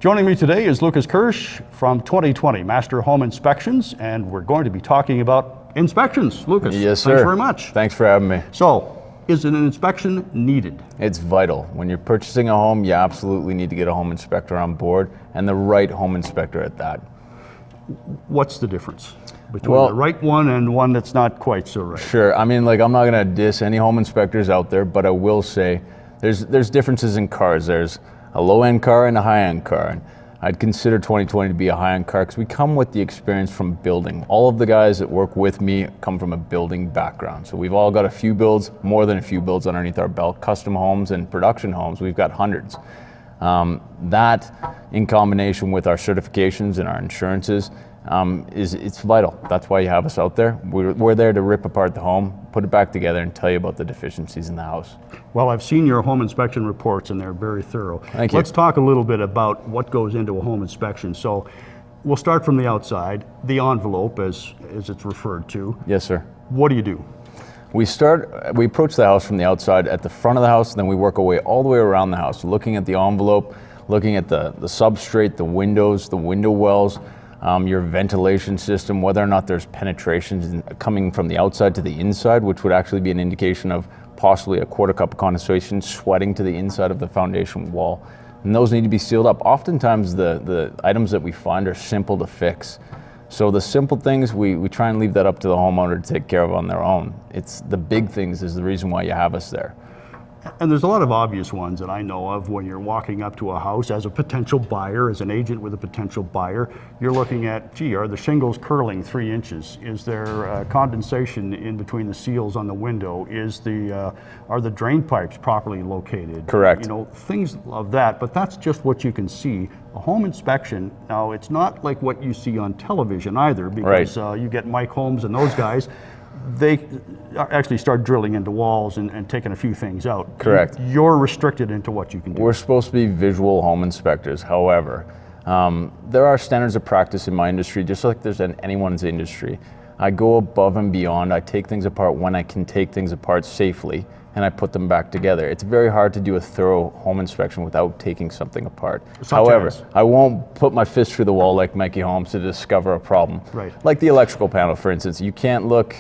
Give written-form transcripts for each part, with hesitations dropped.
Joining me today is Lucas Kirsch from 2020 Master Home Inspections, and we're going to be talking about inspections. Lucas, yes, sir. Thanks very much. Thanks for having me. So, is an inspection needed? It's vital. When you're purchasing a home, you absolutely need to get a home inspector on board, and the right home inspector at that. What's the difference between the right one and one that's not quite so right? Sure. I mean, like, I'm not going to diss any home inspectors out there, but I will say there's differences in cars. There's a low-end car and a high-end car. And I'd consider 2020 to be a high-end car because we come with the experience from building. All of the guys that work with me come from a building background. So we've all got a few builds, more than a few builds underneath our belt. Custom homes and production homes, we've got hundreds. That in combination with our certifications and our insurances, it's vital. That's why you have us out there. We're there to rip apart the home, put it back together, and tell you about the deficiencies in the house. Well, I've seen your home inspection reports, and they're very thorough. Thank you. Let's talk a little bit about what goes into a home inspection. So we'll start from the outside, the envelope, as it's referred to. Yes, sir. What do you do? We approach the house from the outside at the front of the house, and then we work our way all the way around the house, looking at the envelope, looking at the substrate, the windows, the window wells, your ventilation system, whether or not there's penetrations coming from the outside to the inside, which would actually be an indication of possibly a quarter cup of condensation sweating to the inside of the foundation wall. And those need to be sealed up. Oftentimes the items that we find are simple to fix. So the simple things, we try and leave that up to the homeowner to take care of on their own. It's the big things is the reason why you have us there. And there's a lot of obvious ones that I know of when you're walking up to a house as a potential buyer, as an agent with a potential buyer. You're looking at, gee, are the shingles curling 3 inches? Is there condensation in between the seals on the window? Are the drain pipes properly located? Correct. You know, things of that, but that's just what you can see. A home inspection, now it's not like what you see on television either, because you get Mike Holmes and those guys. They actually start drilling into walls and taking a few things out. Correct. You're restricted into what you can do. We're supposed to be visual home inspectors. However, there are standards of practice in my industry, just like there's in anyone's industry. I go above and beyond. I take things apart when I can take things apart safely, and I put them back together. It's very hard to do a thorough home inspection without taking something apart. However, I won't put my fist through the wall like Mikey Holmes to discover a problem. Right. Like the electrical panel, for instance. You can't look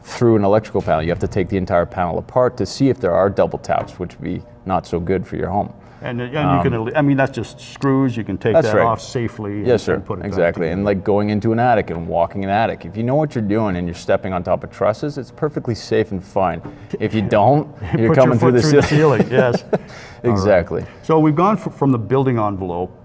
through an electrical panel. You have to take the entire panel apart to see if there are double taps, which would be not so good for your home. And you can, I mean, that's just screws. You can take that off safely. Yes, sir. And put it exactly. And like going into an attic and walking an attic. If you know what you're doing and you're stepping on top of trusses, it's perfectly safe and fine. If you don't, you're coming through the ceiling. Yes. Exactly. Right. So we've gone from the building envelope.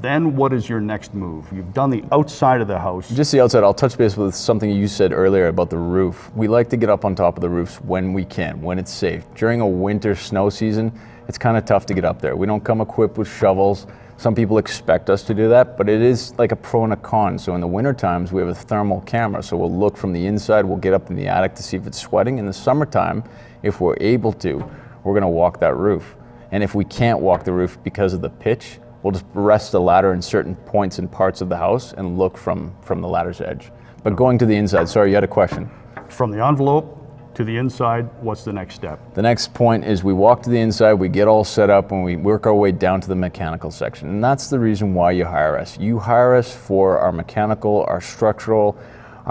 Then what is your next move? You've done the outside of the house. Just the outside. I'll touch base with something you said earlier about the roof. We like to get up on top of the roofs when we can, when it's safe. During a winter snow season, it's kind of tough to get up there. We don't come equipped with shovels. Some people expect us to do that, but it is like a pro and a con. So in the winter times, we have a thermal camera. So we'll look from the inside, we'll get up in the attic to see if it's sweating. In the summertime, if we're able to, we're gonna walk that roof. And if we can't walk the roof because of the pitch, we'll just rest the ladder in certain points and parts of the house and look from the ladder's edge. But going to the inside, sorry, you had a question. From the envelope to the inside, what's the next step? The next point is we walk to the inside, we get all set up, and we work our way down to the mechanical section. And that's the reason why you hire us. You hire us for our mechanical, our structural,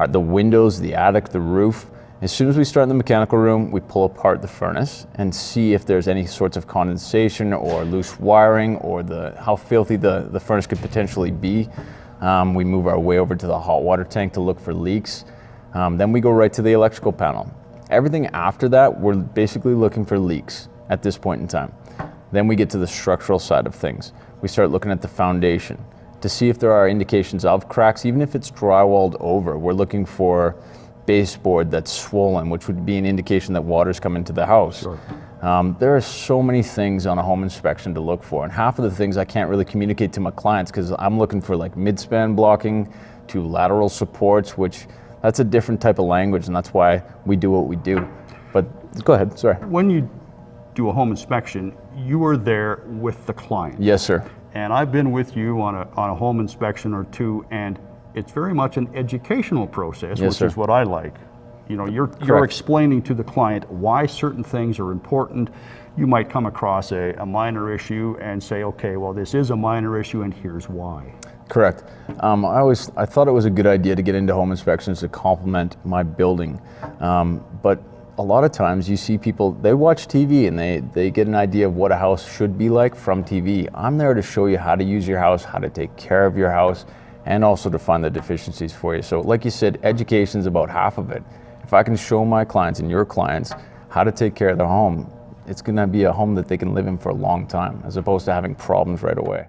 the windows, the attic, the roof. As soon as we start in the mechanical room, we pull apart the furnace and see if there's any sorts of condensation or loose wiring or how filthy the furnace could potentially be. We move our way over to the hot water tank to look for leaks. Then we go right to the electrical panel. Everything after that, we're basically looking for leaks at this point in time. Then we get to the structural side of things. We start looking at the foundation to see if there are indications of cracks, even if it's drywalled over. We're looking for baseboard that's swollen, which would be an indication that water's come into the house. Sure. There are so many things on a home inspection to look for, and half of the things I can't really communicate to my clients because I'm looking for like mid-span blocking to lateral supports, which that's a different type of language, and that's why we do what we do. But go ahead, sorry. When you do a home inspection, you are there with the client. Yes, sir. And I've been with you on a home inspection or two, and it's very much an educational process, Yes, which sir. is what I like. You know, you're Correct. explaining to the client why certain things are important. You might come across a minor issue and say, okay, well, this is a minor issue and here's why. Correct. I thought it was a good idea to get into home inspections to complement my building, but a lot of times you see people, they watch TV and they get an idea of what a house should be like from TV. I'm there to show you how to use your house, how to take care of your house, and also to find the deficiencies for you. So like you said, education's about half of it. If I can show my clients and your clients how to take care of their home, it's going to be a home that they can live in for a long time, as opposed to having problems right away.